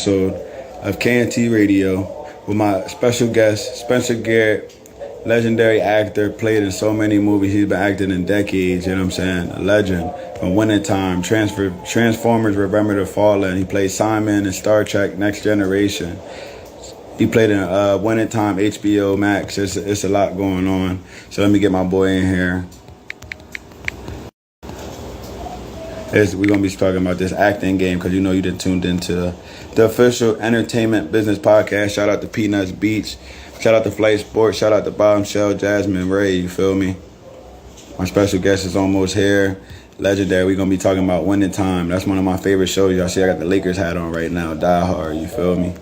episode of KntRadio with my special guest, Spencer Garret, legendary actor, played in so many movies. He's been acting in decades, you know what I'm saying? A legend. From Winning Time, Transformers, Remember the Fallen. He played Simon in Star Trek Next Generation. He played in Winning Time, HBO Max. It's a lot going on. So let me get my boy in here. We're going to be talking about this acting game because you know you done tuned into the official entertainment business podcast. Shout out to Peanuts Beach. Shout out to Flight Sports. Shout out to Bombshell, Jasmine Ray. You feel me? My special guest is almost here. Legendary. We're going to be talking about Winning Time. That's one of my favorite shows. Y'all see I got the Lakers hat on right now. Die Hard. You feel me?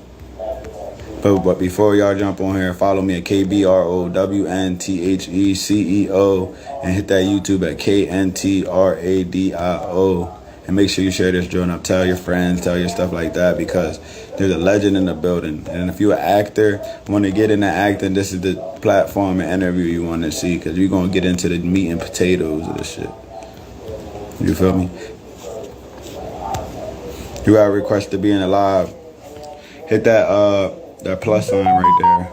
But before y'all jump on here, follow me at KBROWNTHECEO and hit that YouTube at KntRadio. And make sure you share this joint up. Tell your friends, tell your stuff like that because there's a legend in the building. And if you're an actor, want to get into acting, this is the platform and interview you want to see because you're going to get into the meat and potatoes of this shit. You feel me? You got a request to be in the live. Hit that plus sign right there.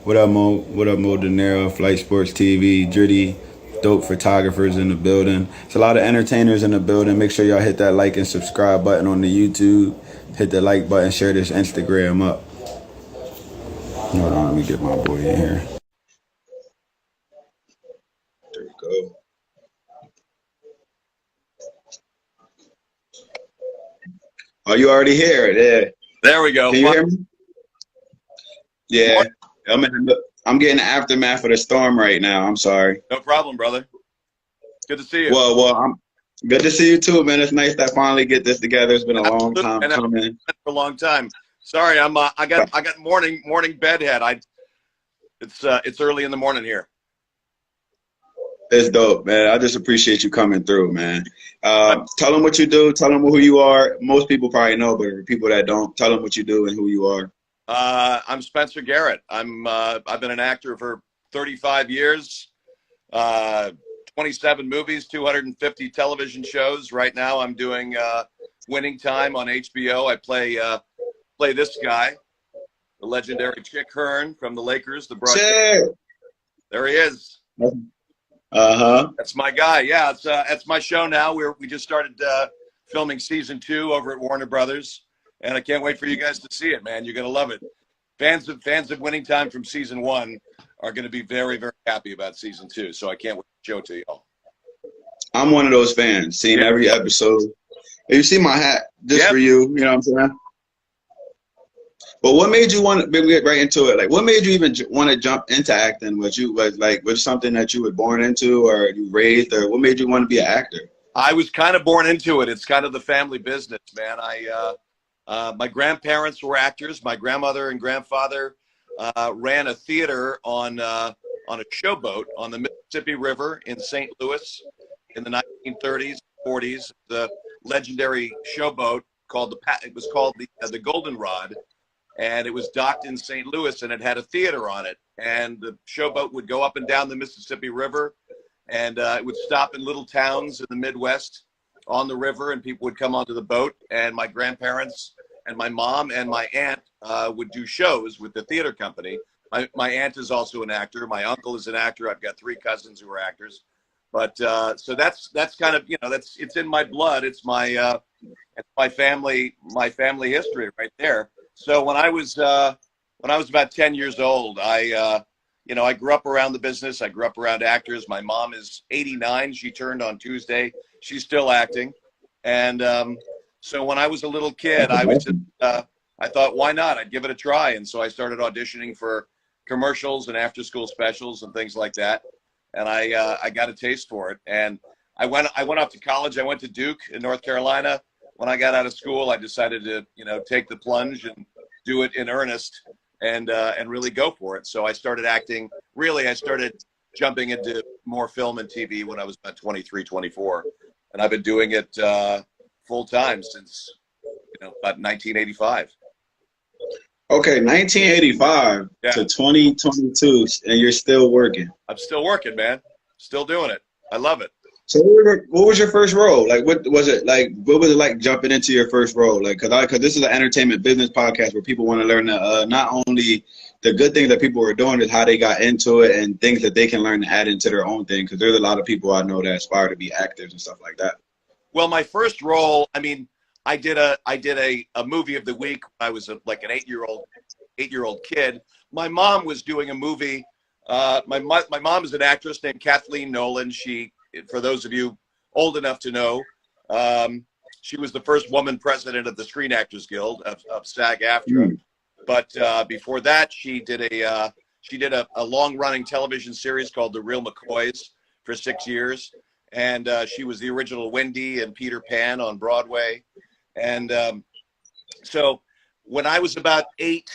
What up, Mo? What up, Mo De Niro, Flight Sports TV, Dritty, dope photographers in the building. It's a lot of entertainers in the building. Make sure y'all hit that like and subscribe button on the YouTube. Hit the like button, share this Instagram up. Hold on, let me get my boy in here. There we go. Oh, you already here? Yeah. There we go. Can you hear me? Yeah, I'm getting the aftermath of the storm right now. I'm sorry. No problem, brother. Good to see you. Well, I'm good to see you too, man. It's nice that I finally get this together. It's been a long time coming. For a long time. Sorry, I got morning bedhead. It's early in the morning here. It's dope, man. I just appreciate you coming through, man. Tell them what you do. Tell them who you are. Most people probably know, but for people that don't, tell them what you do and who you are. I'm Spencer Garret. I've been an actor for 35 years, 27 movies, 250 television shows. Right now, I'm doing Winning Time on HBO. I play this guy, the legendary Chick Hearn from the Lakers. The broadcast. There he is. That's my guy. Yeah, it's my show now. We just started filming season 2 over at Warner Brothers. And I can't wait for you guys to see it, man. You're going to love it. Fans of Winning Time from season 1 are going to be very, very happy about season 2. So I can't wait to show it to y'all. I'm one of those fans, seeing every episode. You see my hat just for you, you know what I'm saying? But what made you want to get right into it? Like, what made you even want to jump into acting? Was something that you were born into or you raised, or what made you want to be an actor? I was kind of born into it. It's kind of the family business, man. My grandparents were actors. My grandmother and grandfather ran a theater on a showboat on the Mississippi River in St. Louis in the 1930s, 40s. The legendary showboat it was called the Goldenrod, and it was docked in St. Louis, and it had a theater on it. And the showboat would go up and down the Mississippi River, and it would stop in little towns in the Midwest on the river, and people would come onto the boat, and my grandparents and my mom and my aunt would do shows with the theater company. My aunt is also an actor. My uncle is an actor. I've got 3 cousins who are actors. But so that's kind of, it's in my blood. It's my family history right there. So when I was about 10 years old, I grew up around the business. I grew up around actors. My mom is 89. She turned on Tuesday. She's still acting. And so when I was a little kid, I thought, why not? I'd give it a try. And so I started auditioning for commercials and after-school specials and things like that. And I got a taste for it. And I went off to college. I went to Duke in North Carolina. When I got out of school, I decided to, take the plunge and do it in earnest and really go for it. So I started acting. Really, I started jumping into more film and TV when I was about 23, 24. And I've been doing it full time since about 1985. Okay, 1985 to 2022, and you're still working. I'm still working, man. Still doing it. I love it. So what was your first role? Like, what was it like? What was it like jumping into your first role? Like, cause this is an entertainment business podcast where people want to learn not only the good things that people are doing, is how they got into it and things that they can learn to add into their own thing. Cause there's a lot of people I know that aspire to be actors and stuff like that. Well, my first role, I mean, I did a movie of the week when I was like an 8-year-old kid. My mom was doing a movie. My mom is an actress named Kathleen Nolan. She, for those of you old enough to know, she was the first woman president of the Screen Actors Guild of SAG-AFTRA. But before that, she did a long-running television series called The Real McCoys for 6 years. And she was the original Wendy and Peter Pan on Broadway. And so when I was about 8,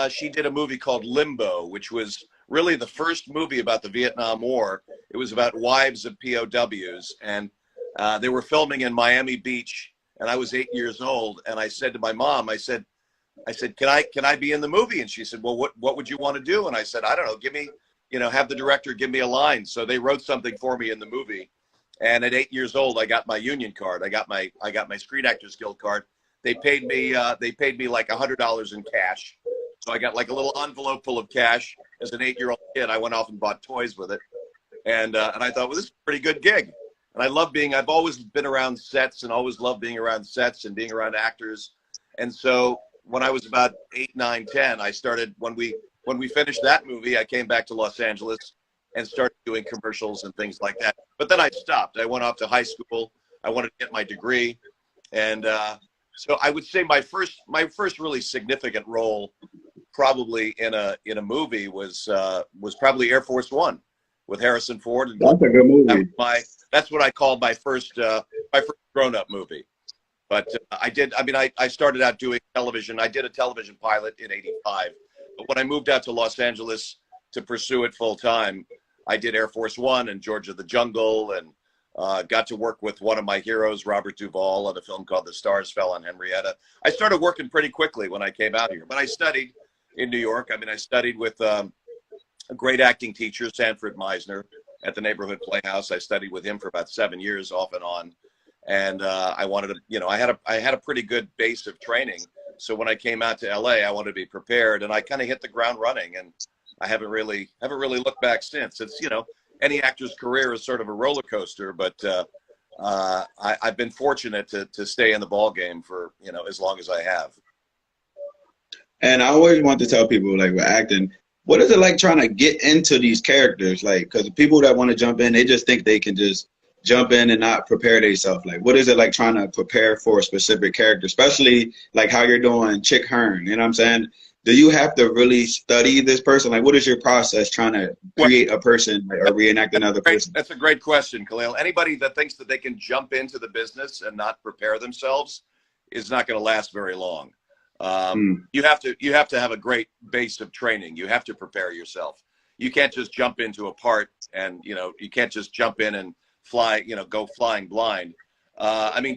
she did a movie called Limbo, which was really the first movie about the Vietnam War. It was about wives of POWs. And they were filming in Miami Beach. And I was 8 years old. And I said to my mom, I said, can I be in the movie? And she said, well, what would you want to do? And I said, I don't know, give me, have the director give me a line. So they wrote something for me in the movie. And at 8 years old, I got my union card. I got my Screen Actors Guild card. They paid me like $100 in cash. So I got like a little envelope full of cash. As an 8-year-old kid, I went off and bought toys with it. And I thought, well, this is a pretty good gig. And I've always been around sets and always loved being around sets and being around actors. And so when I was about 8, 9, 10, I started, when we finished that movie, I came back to Los Angeles and started doing commercials and things like that. But then I stopped. I went off to high school. I wanted to get my degree. And so I would say my first really significant role probably in a movie was probably Air Force One with Harrison Ford. And that's a good movie. That's what I called my first grown-up movie. But I started out doing television. I did a television pilot in '85. But when I moved out to Los Angeles to pursue it full time, I did Air Force One and George of the Jungle, and got to work with one of my heroes, Robert Duvall, on a film called The Stars Fell on Henrietta. I started working pretty quickly when I came out here, but I studied in New York. I studied with a great acting teacher, Sanford Meisner, at the Neighborhood Playhouse. I studied with him for about 7 years off and on. And I wanted to, I had a pretty good base of training. So when I came out to LA, I wanted to be prepared, and I kind of hit the ground running, and I haven't really looked back since. It's, any actor's career is sort of a roller coaster, but I've been fortunate to stay in the ball game for, as long as I have. And I always want to tell people, like, with acting, what is it like trying to get into these characters? Like, because the people that want to jump in, they just think they can just jump in and not prepare themselves. Like, what is it like trying to prepare for a specific character, especially like how you're doing Chick Hearn? You know what I'm saying? Do you have to really study this person? Like, what is your process trying to create a person or reenact another person? That's a great question, Khalil. Anybody that thinks that they can jump into the business and not prepare themselves is not going to last very long. You have to have a great base of training. You have to prepare yourself. You can't just jump into a part and, you can't just jump in and fly, go flying blind.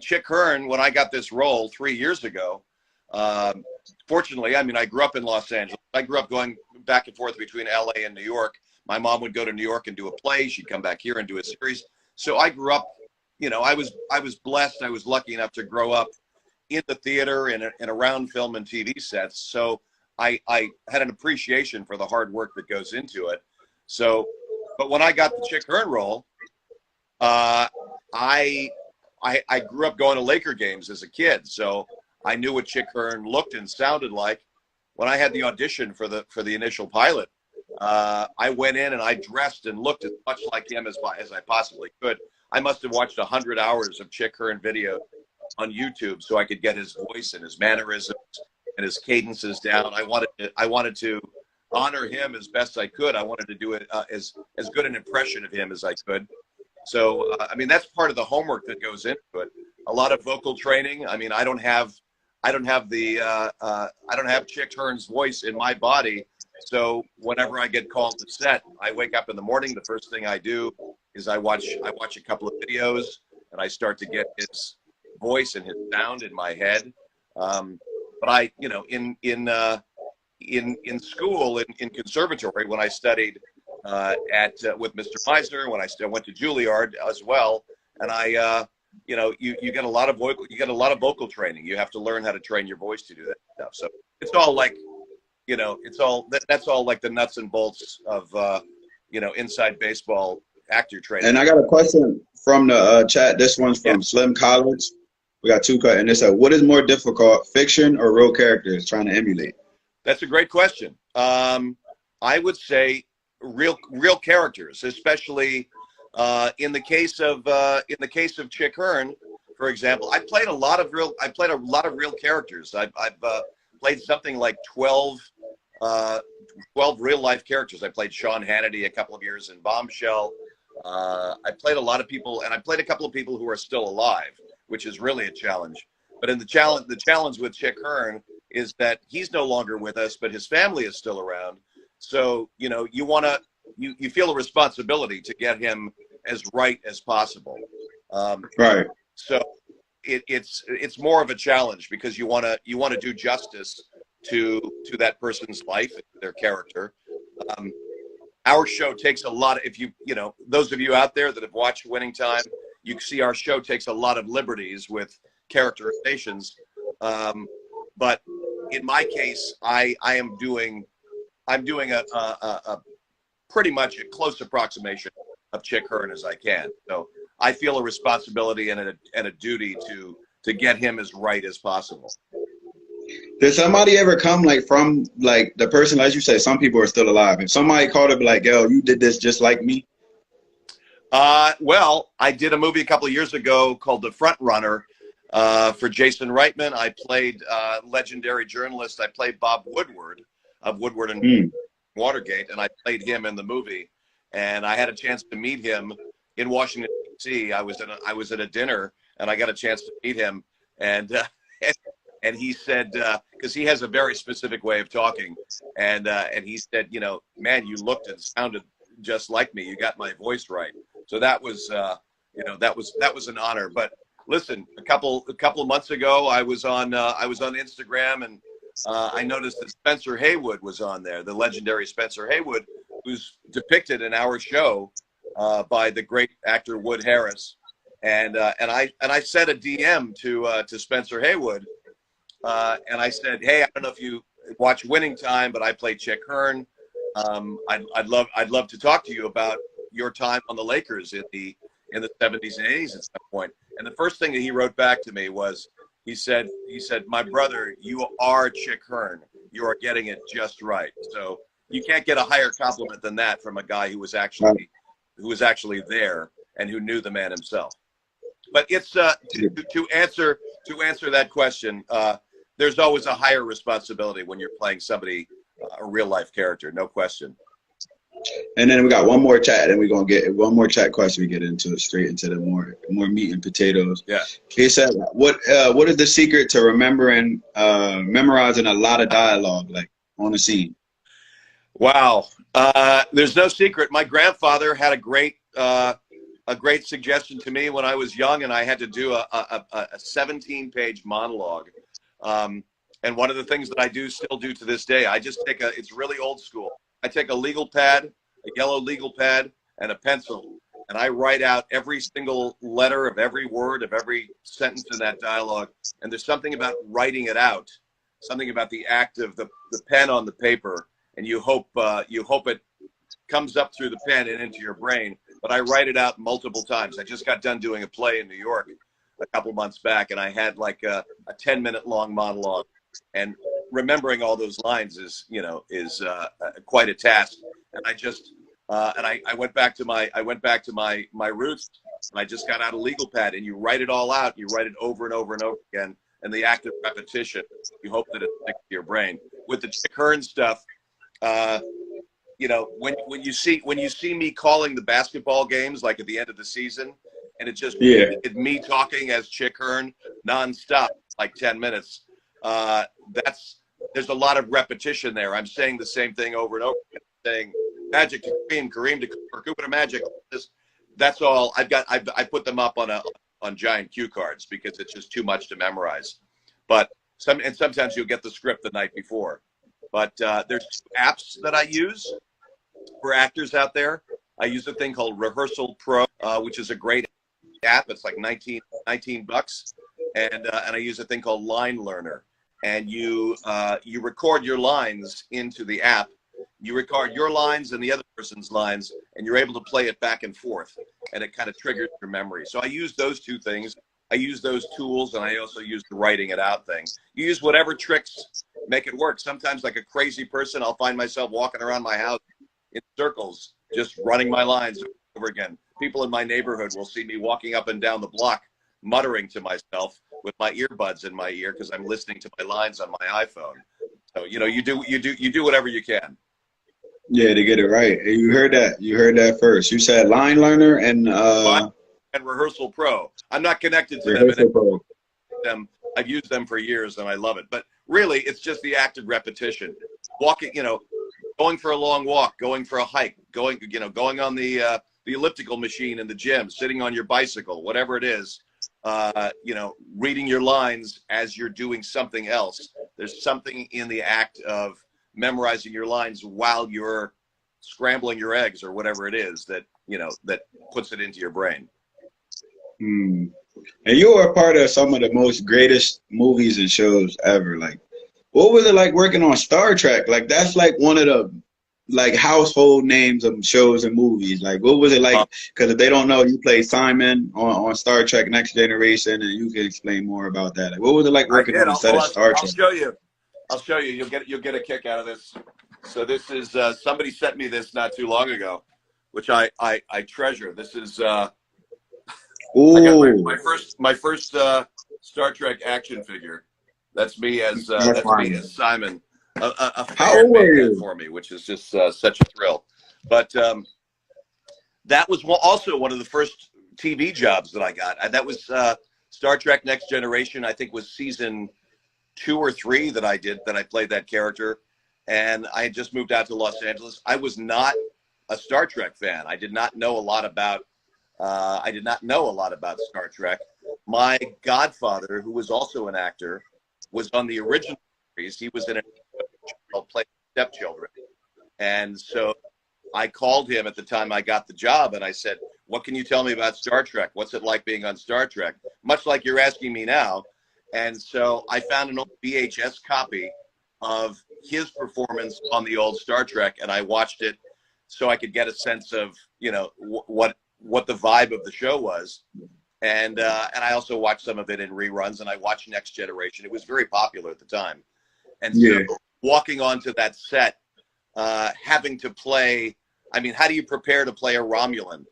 Chick Hearn, when I got this role 3 years ago, fortunately, I grew up in Los Angeles. I grew up going back and forth between LA and New York. My mom would go to New York and do a play. She'd come back here and do a series. So I grew up, I was blessed. I was lucky enough to grow up in the theater and around film and TV sets. So I had an appreciation for the hard work that goes into it. So, but when I got the Chick Hearn role, I grew up going to Laker games as a kid, so I knew what Chick Hearn looked and sounded like. When I had the audition for the initial pilot, I went in and I dressed and looked as much like him as I possibly could. I must have watched 100 hours of Chick Hearn video on YouTube so I could get his voice and his mannerisms and his cadences down. I wanted to honor him as best I could. I wanted to do it as good an impression of him as I could. So, that's part of the homework that goes into it. A lot of vocal training. I don't have Chick Hearn's voice in my body. So whenever I get called to set, I wake up in the morning. The first thing I do is I watch a couple of videos and I start to get his voice and his sound in my head. But in school, in conservatory, when I studied with Mr. Meisner, when I went to Juilliard as well, and you get a lot of vocal training. You have to learn how to train your voice to do that stuff. So it's all like, that's all like the nuts and bolts of inside baseball actor training. And I got a question from the chat. This one's from Slim College. We got two cut, and it said, "What is more difficult, fiction or real characters trying to emulate?" That's a great question. I would say real characters, especially in the case of Chick Hearn, for example. I played a lot of real characters. I've played something like 12 real life characters. I played Sean Hannity a couple of years in Bombshell. I played a lot of people, and I played a couple of people who are still alive, which is really a challenge. But in the challenge with Chick Hearn is that he's no longer with us, but his family is still around. So, you feel a responsibility to get him as right as possible. Right. So it's more of a challenge because you want to do justice to that person's life, their character. Our show takes a lot of, those of you out there that have watched Winning Time, you see our show takes a lot of liberties with characterizations. But in my case, I'm doing a pretty much a close approximation of Chick Hearn as I can. So I feel a responsibility and a duty to get him as right as possible. Did somebody ever come from the person, as you say, some people are still alive. If somebody called up like, "Yo, you did this just like me"? Well, I did a movie a couple of years ago called The Front Runner for Jason Reitman. I played legendary journalist. I played Bob Woodward of Woodward and Watergate, and I played him in the movie. And I had a chance to meet him in Washington, D.C. I was at a dinner, and I got a chance to meet him. And he said, because he has a very specific way of talking, and he said, "Man, you looked and sounded just like me. You got my voice right." So that was, that was an honor. But listen, a couple of months ago, I was on Instagram, and I noticed that Spencer Haywood was on there, the legendary Spencer Haywood, who's depicted in our show by the great actor Wood Harris. And I sent a DM to Spencer Haywood, and I said, "Hey, I don't know if you watch Winning Time, but I play Chick Hearn. I'd love to talk to you about your time on the Lakers in the 70s and 80s at some point." And the first thing that he wrote back to me was, he said, "My brother, you are Chick Hearn. You are getting it just right." So you can't get a higher compliment than that from a guy who was actually there and who knew the man himself. But it's to answer that question, there's always a higher responsibility when you're playing somebody, a real life character, no question. And then we got one more chat, and we're gonna get one more chat question. We get straight into the more meat and potatoes. Yeah. He said, "What is the secret to memorizing a lot of dialogue on the scene?" Wow. There's no secret. My grandfather had a great suggestion to me when I was young, and I had to do a 17-page monologue. And one of the things that I still do to this day, I just it's really old school. I take a legal pad, a yellow legal pad, and a pencil, and I write out every single letter of every word of every sentence in that dialogue. And there's something about writing it out, something about the act of the pen on the paper, and you hope it comes up through the pen and into your brain. But I write it out multiple times. I just got done doing a play in New York a couple months back, and I had like a 10-minute long monologue, and remembering all those lines is quite a task. And I just I went back to my roots, and I just got out a legal pad, and you write it all out. You write it over and over and over again, and the act of repetition, you hope that it sticks to your brain. With the Chick Hearn stuff, when you see me calling the basketball games, like at the end of the season, and it's just me talking as Chick Hearn nonstop, like 10 minutes. There's a lot of repetition there. I'm saying the same thing over and over again, saying Magic to Kareem to Cooper to Magic. That's all. I put them up on giant cue cards because it's just too much to memorize. But sometimes you'll get the script the night before. But there's two apps that I use. For actors out there, I use a thing called Rehearsal Pro, which is a great app. It's like 19 bucks. And I use a thing called Line Learner. And you record your lines into the app. You record your lines and the other person's lines, and you're able to play it back and forth, and it kind of triggers your memory. So I use those two things. I use those tools, and I also use the writing it out thing. You use whatever tricks make it work. Sometimes, like a crazy person, I'll find myself walking around my house in circles, just running my lines over again. People in my neighborhood will see me walking up and down the block, muttering to myself with my earbuds in my ear because I'm listening to my lines on my iPhone. So, you know, you do whatever you can. Yeah, to get it right. You heard that. You heard that first. You said Line Learner and Rehearsal Pro. I'm not connected to them. I've used them for years and I love it. But really, it's just the acted repetition. Walking, you know, going for a long walk, going for a hike, going on the elliptical machine in the gym, sitting on your bicycle, whatever it is. You know, reading your lines as you're doing something else. There's something in the act of memorizing your lines while you're scrambling your eggs or whatever it is that, you know, that puts it into your brain. And you were a part of some of the most greatest movies and shows ever. Like, what was it like working on Star Trek? Like, that's like one of the like household names of shows and movies. Like, what was it like? Because if they don't know, you played Simon on Star Trek Next Generation, and you can explain more about that. Like, what was it like working on the set of Star Trek? I'll show you. You'll get a kick out of this. So this is somebody sent me this not too long ago, which I treasure. This is I got my first Star Trek action figure. That's me as Simon. A fan made that for me, which is just such a thrill. But that was also one of the first TV jobs that I got. That was Star Trek Next Generation. I think was season 2 or 3 that I played that character, and I had just moved out to Los Angeles. I was not a Star Trek fan. I did not know a lot about Star Trek. My godfather, who was also an actor, was on the original series. He was in a play Stepchildren, and so I called him at the time I got the job, and I said, "What can you tell me about Star Trek? What's it like being on Star Trek?" Much like you're asking me now. And so I found an old VHS copy of his performance on the old Star Trek, and I watched it so I could get a sense of, you know, what the vibe of the show was. And I also watched some of it in reruns, and I watched Next Generation. It was very popular at the time. And so walking onto that set, having to play, I mean, how do you prepare to play a Romulan?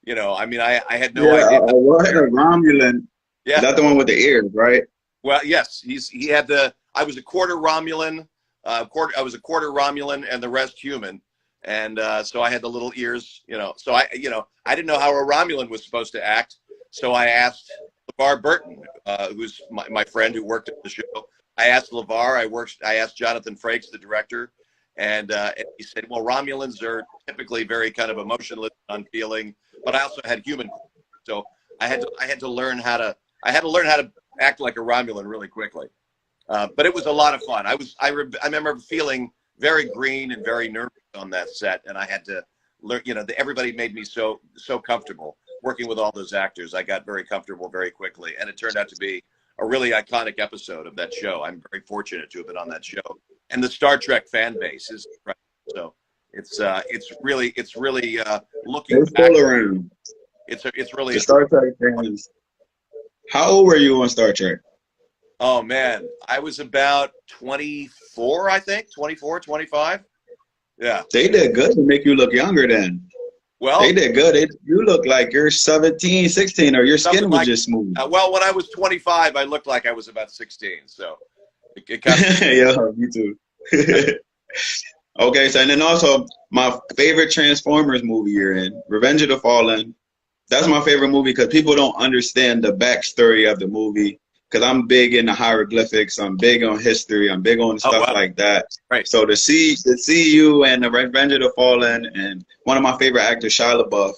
You know, I mean, I had no idea. What a Romulan? Yeah, is that the one with the ears, right? Well, yes, he had the. I was a quarter Romulan, I was a quarter Romulan, and the rest human, and so I had the little ears, you know. So I didn't know how a Romulan was supposed to act, so I asked LeVar Burton, who's my friend who worked at the show. I asked LeVar. I asked Jonathan Frakes, the director, and he said, "Well, Romulans are typically very kind of emotionless, unfeeling, but I also had human, so I had to learn how to act like a Romulan really quickly." But it was a lot of fun. I remember feeling very green and very nervous on that set, and I had to learn. You know, everybody made me so comfortable working with all those actors. I got very comfortable very quickly, and it turned out to be a really iconic episode of that show. I'm very fortunate to have been on that show, and the Star Trek fan base is so. It's really looking back. Around. It's really the Star Trek fans. How old were you on Star Trek? Oh, man. I was about 24, I think. 24, 25. Yeah. They did good to make you look younger then. Well, they did good. You look like you're 17, 16, or your skin was just smooth. Well, when I was 25, I looked like I was about 16. So it kind of... Yeah, me too. Okay, so and then also my favorite Transformers movie you're in, Revenge of the Fallen. That's my favorite movie because people don't understand the backstory of the movie. Because I'm big into hieroglyphics, I'm big on history, I'm big on stuff like that. Right. So to see you and the Revenge of the Fallen, and one of my favorite actors, Shia LaBeouf,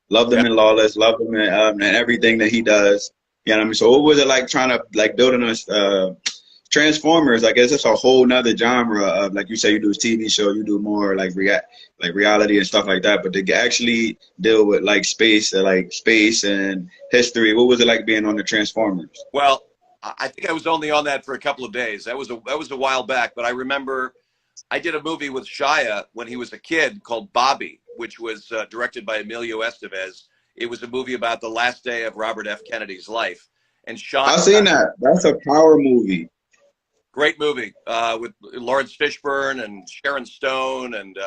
loved him in Lawless, loved him in everything that he does. You know what I mean? So what was it like trying to building a Transformers, I guess it's a whole nother genre of, like you say, you do a TV show, you do more like reality and stuff like that. But they actually deal with like space and history. What was it like being on the Transformers? Well, I think I was only on that for a couple of days. That was a while back, but I remember I did a movie with Shia when he was a kid called Bobby, which was directed by Emilio Estevez. It was a movie about the last day of Robert F. Kennedy's life. And Shia, I've seen that. That's a power movie. great movie with Lawrence Fishburne and Sharon Stone and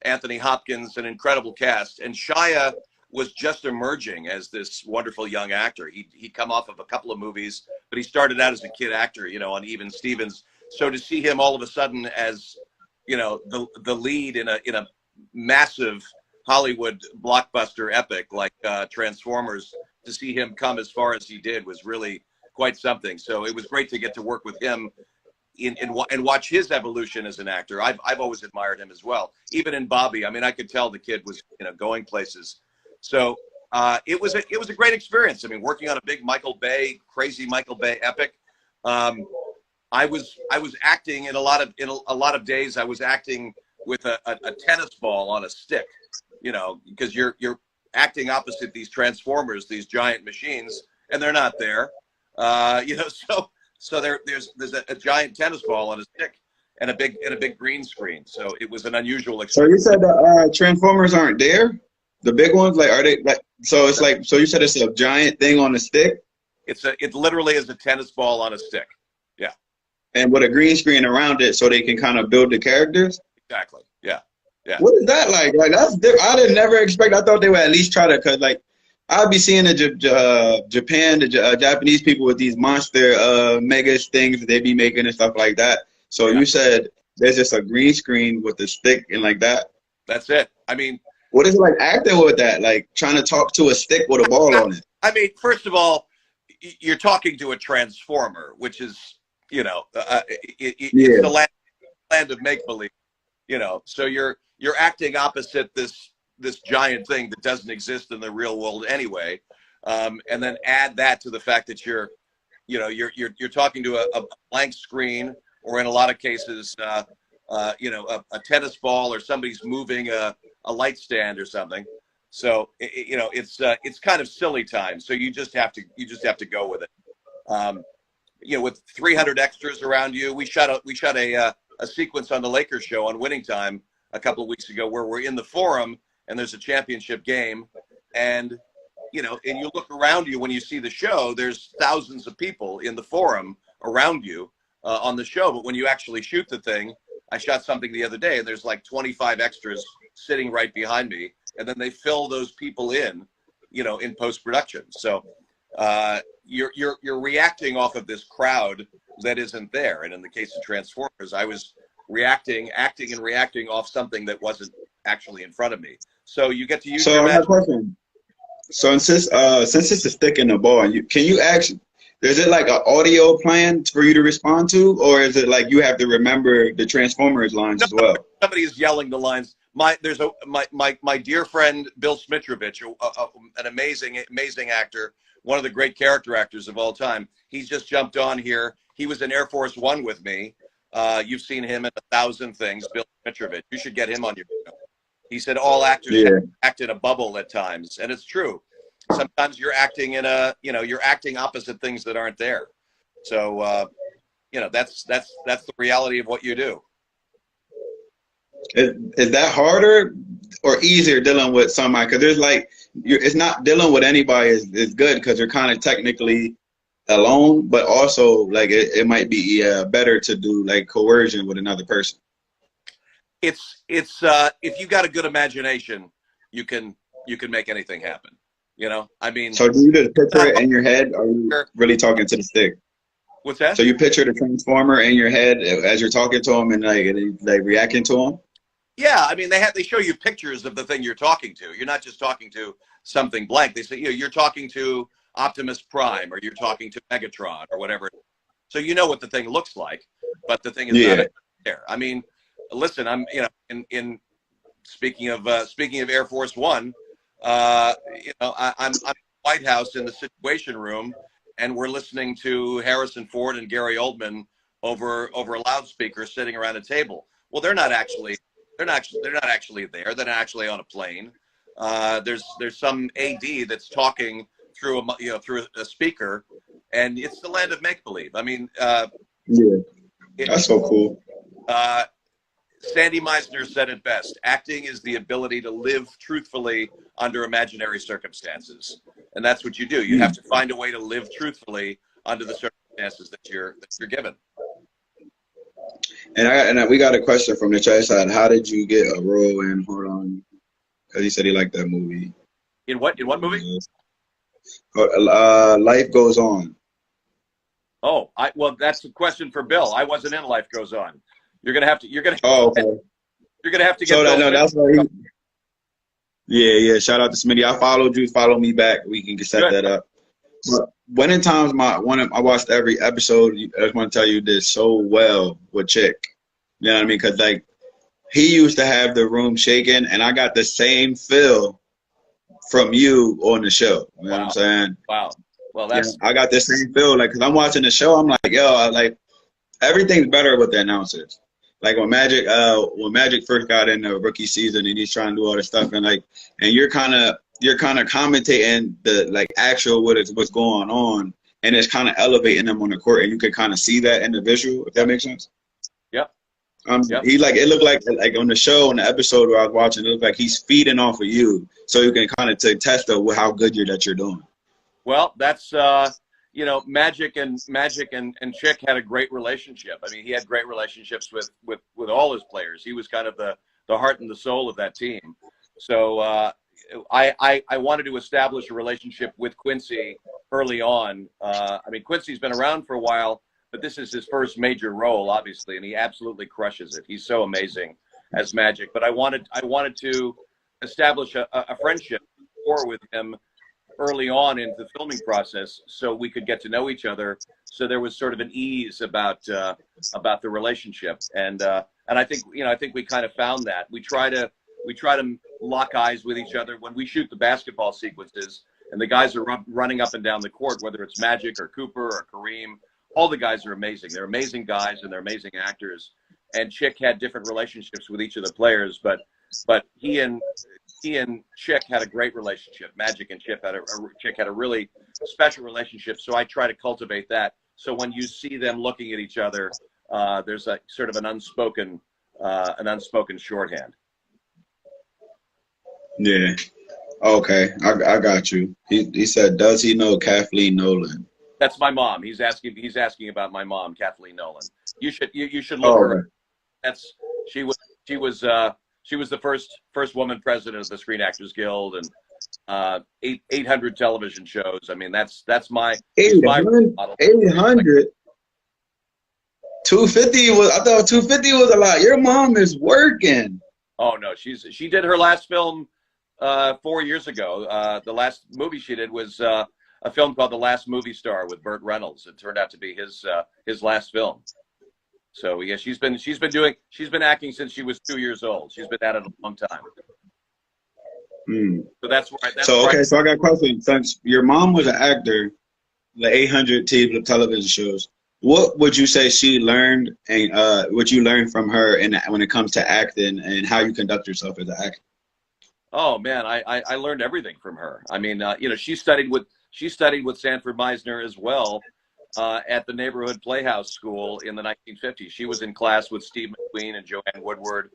Anthony Hopkins, an incredible cast. And Shia was just emerging as this wonderful young actor. He'd come off of a couple of movies, but he started out as a kid actor, on Even Stevens. So to see him all of a sudden as, the lead in a massive Hollywood blockbuster epic like Transformers, to see him come as far as he did was really quite something. So it was great to get to work with him and watch his evolution as an actor. I've always admired him as well. Even in Bobby, I mean, I could tell the kid was going places. So it was a great experience. I mean, working on a big crazy Michael Bay epic. I was acting in a lot of days. I was acting with a tennis ball on a stick, because you're acting opposite these Transformers, these giant machines, and they're not there. So there's a giant tennis ball on a stick and a big green screen. So it was an unusual experience. So you said the Transformers aren't there? The big ones, like, are they like? So it's like, so you said it's a giant thing on a stick? It literally is a tennis ball on a stick. Yeah. And with a green screen around it, so they can kind of build the characters. Exactly. Yeah. Yeah. What is that like? Like that's I didn't never expect. I thought they would at least try to, cause like I'd be seeing the Japanese people with these monster mega things that they be making and stuff like that. So Yeah. you said there's just a green screen with a stick and like that. That's it. I mean, what is it like acting with that? Like trying to talk to a stick with a ball on it. I mean, first of all, you're talking to a transformer, which is, it's the land of make believe, So you're acting opposite this giant thing that doesn't exist in the real world anyway, and then add that to the fact that you're talking to a blank screen, or in a lot of cases, a tennis ball, or somebody's moving a light stand or something. So it's kind of silly time. So you just have to go with it. With 300 extras around you, we shot a sequence on the Lakers show on Winning Time a couple of weeks ago where we're in the Forum and there's a championship game, and and you look around you when you see the show, there's thousands of people in the Forum around you on the show. But when you actually shoot the thing, I shot something the other day and there's like 25 extras sitting right behind me, and then they fill those people in post-production. So you're reacting off of this crowd that isn't there. And in the case of Transformers, I was acting and reacting off something that wasn't actually in front of me. So you get to use your imagination. So since it's a stick in the ball, can you actually, is it like an audio plan for you to respond to, or is it like you have to remember the Transformers lines as well? Somebody is yelling the lines. My dear friend Bill Smitrovich, an amazing actor, one of the great character actors of all time. He's just jumped on here. He was in Air Force One with me. You've seen him in 1,000 things. Bill Smitrovich. You should get him on your show. He said all actors act in a bubble at times, and it's true. Sometimes you're acting you're acting opposite things that aren't there. So that's the reality of what you do. Is that harder or easier dealing with somebody? Because there's like, it's not dealing with anybody is good because you're kind of technically alone, but also like it might be better to do like coercion with another person. It's if you got a good imagination, you can make anything happen. I mean. So do you just picture it in your head, or are you really talking to the stick? What's that? So you picture the Transformer in your head as you're talking to him and like reacting to him? Yeah, I mean they show you pictures of the thing you're talking to. You're not just talking to something blank. They say you're talking to Optimus Prime, or you're talking to Megatron, or whatever. So you know what the thing looks like, but the thing is not there. I mean, listen, I'm in speaking of Air Force One, I'm in the White House in the Situation Room, and we're listening to Harrison Ford and Gary Oldman over a loudspeaker sitting around a table. Well, they're not actually there. They're not actually on a plane. There's some AD that's talking through through a speaker, and it's the land of make believe. I mean, Yeah, that's so cool. Sandy Meisner said it best: acting is the ability to live truthfully under imaginary circumstances, and that's what you do. You have to find a way to live truthfully under the circumstances that you're given. And we got a question from the chat side. How did you get a role in? Hold on, because he said he liked that movie. In what movie? Life Goes On. Oh, well, that's a question for Bill. I wasn't in Life Goes On. You're gonna have to. Oh, okay. You're gonna have to get. So Bill that's why. Yeah. Shout out to Smitty. I followed you. Follow me back. We can set that up. But winning times, I watched every episode. I just want to tell you, did so well with Chick. You know what I mean? Because like he used to have the room shaking, and I got the same feel from you on the show. You know what I'm saying? Wow. Well, I got the same feel. Like, because I'm watching the show, I'm like, yo, everything's better with the announcers. Like when Magic first got in the rookie season and he's trying to do all this stuff and you're kind of commentating the actual what's going on, and it's kind of elevating them on the court, and you can kind of see that in the visual, if that makes sense. Yep. Yep. It looked like on the show, on the episode where I was watching, it looked like he's feeding off of you, so you can kind of test how good you're doing. Well, that's Magic and Chick had a great relationship. I mean, he had great relationships with all his players. He was kind of the heart and the soul of that team. So I wanted to establish a relationship with Quincy early on. I mean, Quincy's been around for a while, but this is his first major role, obviously, and he absolutely crushes it. He's so amazing as Magic. But I wanted to establish a friendship with him early on in the filming process, so we could get to know each other. So there was sort of an ease about the relationship, and I think we kind of found that. We try to lock eyes with each other when we shoot the basketball sequences, and the guys are running up and down the court, whether it's Magic or Cooper or Kareem. All the guys are amazing. They're amazing guys and they're amazing actors. And Chick had different relationships with each of the players, but he and Chick had a great relationship. Magic and Chick had a really special relationship. So I try to cultivate that. So when you see them looking at each other, there's a sort of an unspoken shorthand. Yeah. Okay. I got you. He said, does he know Kathleen Nolan? That's my mom. He's asking about my mom, Kathleen Nolan. You should look her. That's she was the first woman president of the Screen Actors Guild, and 800 television shows. I mean, that's my 800. 250 was. I thought 250 was a lot. Your mom is working. Oh no, she did her last film 4 years ago. The last movie she did was a film called The Last Movie Star with Burt Reynolds. It turned out to be his last film. So yeah, she's been acting since she was 2 years old. She's been at it a long time. So that's where. So I got a question. Since your mom was an actor, the 800 television shows, what would you say she learned, and what you learned from her, when it comes to acting and how you conduct yourself as an actor? Oh man, I learned everything from her. I mean, she studied with Sanford Meisner as well. At the neighborhood playhouse school in the 1950s. She was in class with Steve McQueen and Joanne Woodward.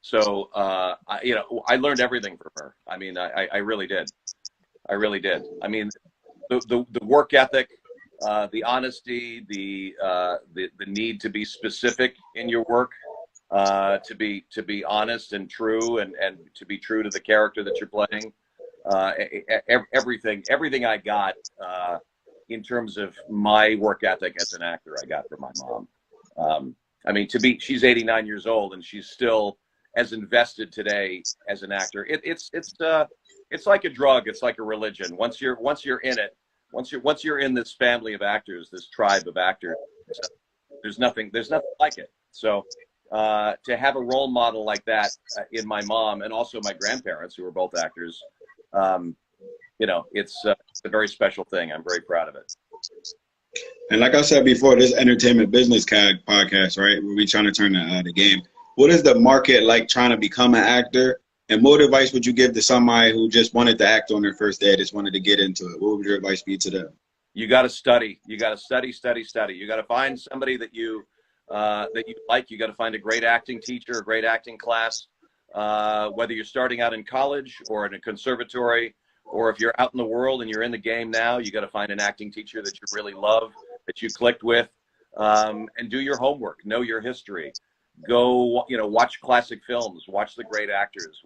So, I learned everything from her. I mean, I really did. I really did. I mean, the work ethic, the honesty, the need to be specific in your work, to be honest and true, and to be true to the character that you're playing. Everything I got, in terms of my work ethic as an actor, I got from my mom. I mean, she's 89 years old and she's still as invested today as an actor. It's like a drug. It's like a religion. Once you're in it, once you're in this family of actors, this tribe of actors, there's nothing like it. So to have a role model like that in my mom, and also my grandparents, who were both actors, it's a very special thing. I'm very proud of it. And like I said before, this entertainment business podcast, right? Where we trying to turn the game. What is the market like trying to become an actor? And what advice would you give to somebody who just wanted to act on their first day, just wanted to get into it? What would your advice be to them? You got to study. You got to study. You got to find somebody that you like. You got to find a great acting teacher, a great acting class. Whether you're starting out in college or in a conservatory, or if you're out in the world and you're in the game now, you got to find an acting teacher that you really love, that you clicked with, and do your homework. Know your history. Go, watch classic films. Watch the great actors.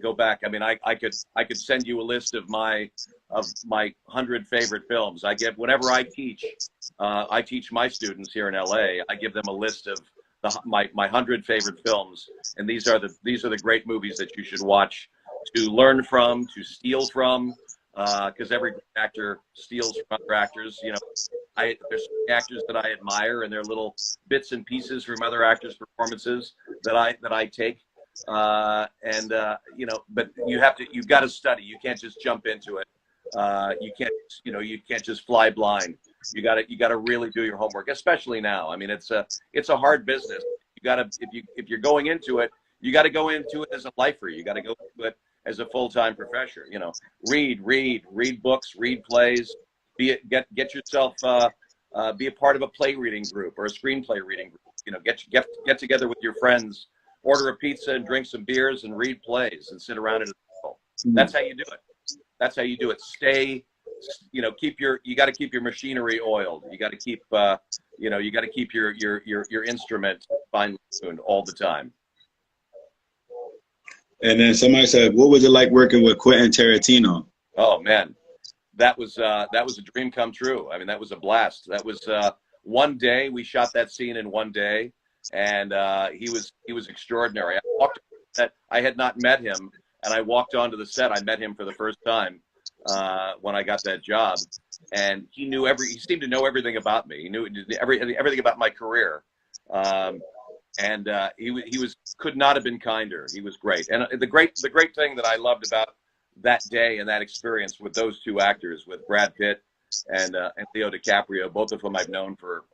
Go back. I mean, I could send you a list of my 100 favorite films. Whenever I teach my students here in LA. I give them a list of my 100 favorite films, and these are the great movies that you should watch to learn from, to steal from, because every actor steals from other actors. There's actors that I admire, and there are little bits and pieces from other actors' performances that I take. But you've got to study. You can't just jump into it. You can't just fly blind. You got to really do your homework, especially now. I mean, it's a hard business. You got to, if you're going into it, you got to go into it as a lifer. You got to go into it as a full-time profession. Read books, read plays, get yourself, be a part of a play reading group or a screenplay reading group. Get together with your friends, order a pizza and drink some beers and read plays and sit around at a table. That's how you do it. That's how you do it. You got to keep your machinery oiled. You got to keep, you got to keep your instrument finely tuned all the time. And then somebody said, what was it like working with Quentin Tarantino? Oh man, that was a dream come true. I mean, that was a blast. That was one day. We shot that scene in one day, and he was extraordinary. I had not met him, and I walked onto the set. I met him for the first time when I got that job, and he seemed to know everything about me. He knew everything about my career. He could not have been kinder. He was great. And the great thing that I loved about that day and that experience with those two actors, with Brad Pitt and Leo DiCaprio, both of whom I've known for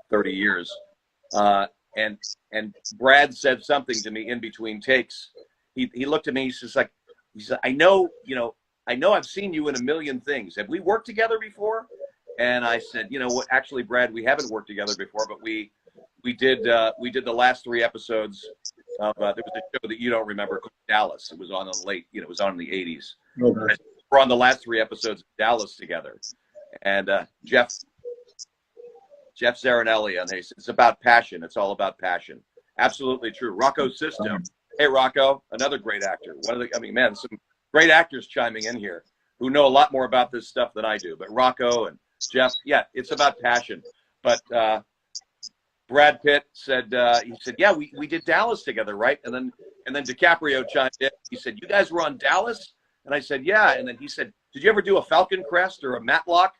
30 years. And Brad said something to me in between takes. He looked at me. He said, I know I've seen you in a million things. Have we worked together before? And I said, you know what? Actually, Brad, we haven't worked together before, but we did the last 3 episodes of there was a show that you don't remember called Dallas. It was on it was on in the 80s. Okay. We're on the last 3 episodes of Dallas together. And Jeff Zaranelli, and it's about passion. It's all about passion. Absolutely true. Rocco Sisto. Hey, Rocco, another great actor. Some great actors chiming in here who know a lot more about this stuff than I do. But Rocco and Jeff, yeah, it's about passion. But Brad Pitt said, yeah, we did Dallas together, right? And then DiCaprio chimed in. He said, you guys were on Dallas? And I said, yeah. And then he said, did you ever do a Falcon Crest or a Matlock?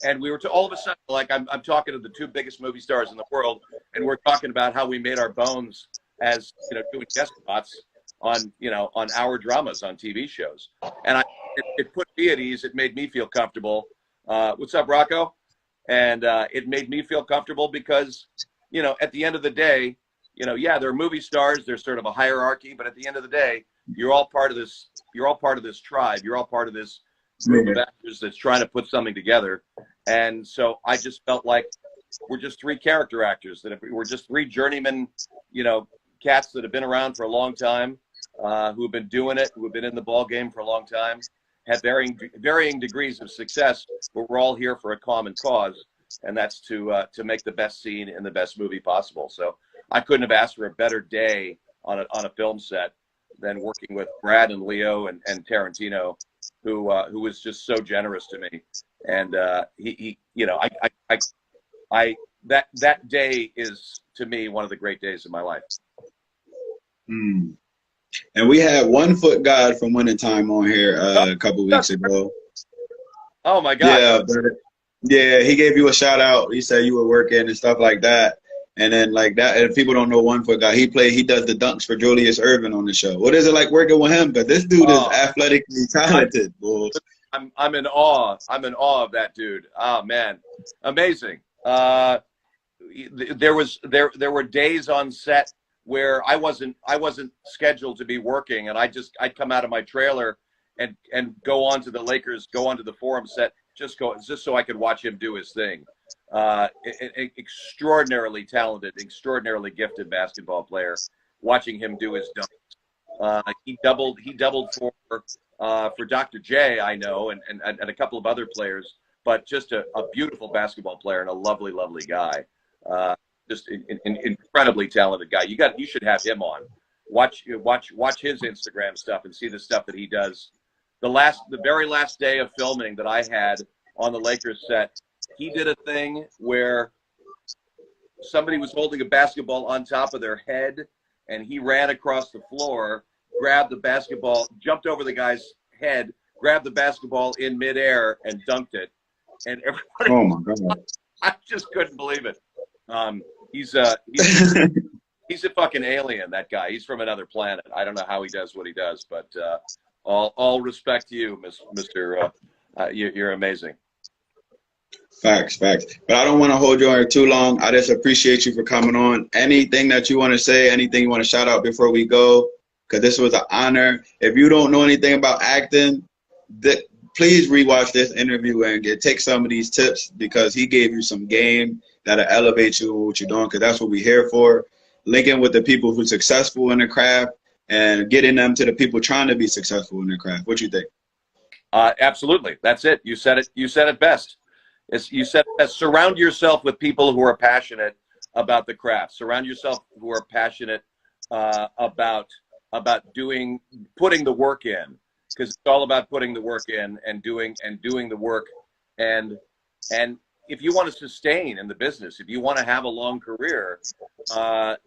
And we were all of a sudden, like, I'm talking to the 2 biggest movie stars in the world, and we're talking about how we made our bones as doing guest spots on our dramas on TV shows. And it put me at ease. It made me feel comfortable. What's up, Rocco? And it made me feel comfortable because at the end of the day, yeah, they're movie stars. There's sort of a hierarchy, but at the end of the day, you're all part of this. You're all part of this tribe. You're all part of this group of actors that's trying to put something together. And so I just felt like we're just 3 character actors. We're just 3 journeyman, cats that have been around for a long time, who have been doing it, who have been in the ball game for a long time, have varying degrees of success, but we're all here for a common cause, and that's to make the best scene in the best movie possible. So I couldn't have asked for a better day on a film set than working with Brad and Leo and Tarantino, who was just so generous to me. And that day is, to me, one of the great days of my life. And we had One Foot God from Winning Time on here a couple weeks ago. Oh my God! Yeah, he gave you a shout out. He said you were working and stuff like that. And then like that, and if people don't know One Foot God, he does the dunks for Julius Erving on the show. What is it like working with him? Because this dude is athletically talented, boy. I'm in awe. I'm in awe of that dude. Oh man, amazing. There were days on set where I wasn't scheduled to be working, and I'd come out of my trailer and go onto the forum set, just so I could watch him do his thing. Extraordinarily talented, extraordinarily gifted basketball player. Watching him do his dunks. He doubled for Dr. J, I know, and a couple of other players, but just a beautiful basketball player and a lovely, lovely guy. Just an incredibly talented guy. You should have him on. Watch his Instagram stuff and see the stuff that he does. The very last day of filming that I had on the Lakers set, he did a thing where somebody was holding a basketball on top of their head, and he ran across the floor, grabbed the basketball, jumped over the guy's head, grabbed the basketball in midair, and dunked it. And everybody, oh my God, I just couldn't believe it. He's a fucking alien, that guy. He's from another planet. I don't know how he does what he does, but all respect to you, Mr. You're amazing. Facts. But I don't want to hold you on too long. I just appreciate you for coming on. Anything that you want to say, anything you want to shout out before we go, because this was an honor. If you don't know anything about acting, please rewatch this interview and take some of these tips, because he gave you some game that'll elevate you what you're doing, because that's what we're here for. Linking with the people who are successful in the craft and getting them to the people trying to be successful in their craft. What you think? Absolutely. That's it. You said it best. You said surround yourself with people who are passionate about the craft. Surround yourself who are passionate about putting the work in, because it's all about putting the work in and doing the work. And if you want to sustain in the business, if you want to have a long career,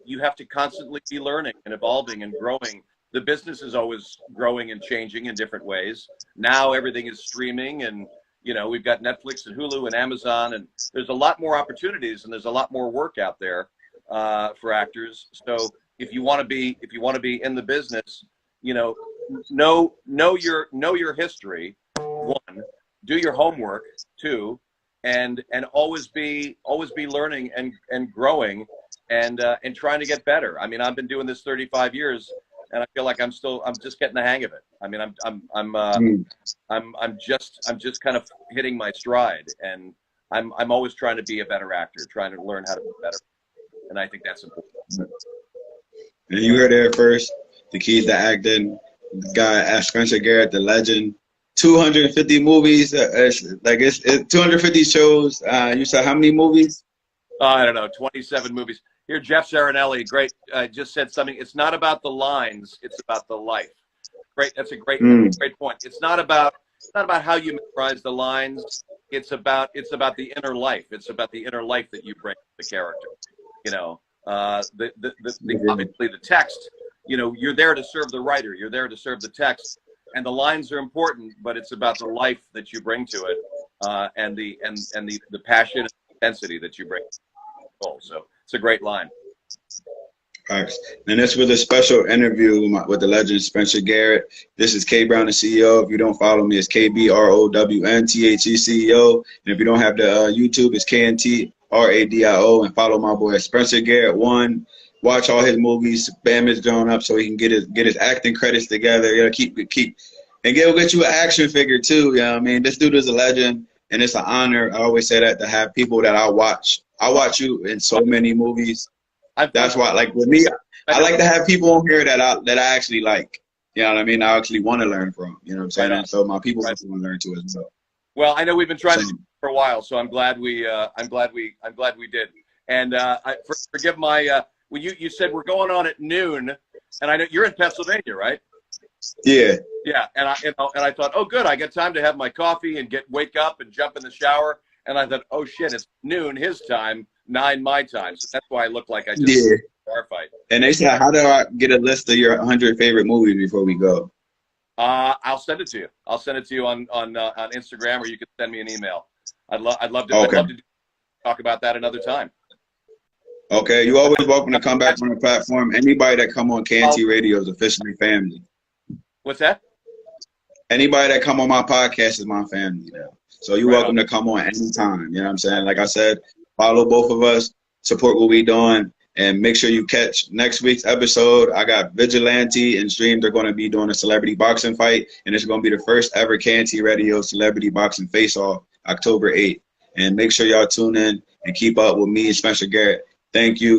you have to constantly be learning and evolving and growing. The business is always growing and changing in different ways. Now everything is streaming, and we've got Netflix and Hulu and Amazon, and there's a lot more opportunities and there's a lot more work out there for actors. So if you want to be in the business, know your history. One, do your homework. Two, and always be learning and growing and trying to get better. I mean, I've been doing this 35 years, and I feel like I'm just getting the hang of it. I mean, I'm just kind of hitting my stride, and I'm always trying to be a better actor, trying to learn how to be better, and I think that's important. And you heard it first. The keys to acting. The guy, Spencer Garret, the legend. 250 movies. It's 250 shows. You saw how many movies? I don't know, 27 movies. Here, Jeff Zaranelli, great, just said something. It's not about the lines; it's about the life. Great, that's a great point. It's not about how you memorize the lines. It's about the inner life. It's about the inner life that you bring to the character. Obviously the text. You're there to serve the writer. You're there to serve the text, and the lines are important. But it's about the life that you bring to it, and the passion and intensity that you bring to the role. So it's a great line. Thanks. And this was a special interview with the legend Spencer Garret. This is K Brown, the CEO. If you don't follow me, it's KBROWNTHE CEO. And if you don't have the YouTube, it's KntRadio. And follow my boy Spencer Garret 1. Watch all his movies. Bam is growing up so he can get his acting credits together. Keep and get you an action figure too. I mean, this dude is a legend, and it's an honor. I always say that, to have people that I watch. I watch you in so many movies. That's why, like with me, I like to have people on here that I actually like. You know what I mean? I actually want to learn from. You know what I'm saying? Right. So my people want to learn too as well. Well, I know we've been trying to do it for a while, so I'm glad we did. And forgive my when you said we're going on at noon, and I know you're in Pennsylvania, right? Yeah. Yeah, and I thought, oh, good, I got time to have my coffee and wake up and jump in the shower. And I thought, oh shit, it's noon his time, 9 my time. So that's why I look like I just a bar fight. And they said, how do I get a list of your 100 favorite movies before we go? I'll send it to you. I'll send it to you on Instagram, or you can send me an email. I'd love to. Okay. I'd love to talk about that another time. Okay, you're always welcome to come back on the platform. Anybody that come on KntRadio is officially family. What's that? Anybody that come on my podcast is my family now. So you're Right welcome on. to come on anytime. You know what I'm saying? Like I said, follow both of us, support what we doing, and make sure you catch next week's episode. I got Vigilante and Stream. They're going to be doing a celebrity boxing fight, and it's going to be the first ever KntRadio celebrity boxing face-off, October 8th. And make sure y'all tune in and keep up with me and Spencer Garret. Thank you.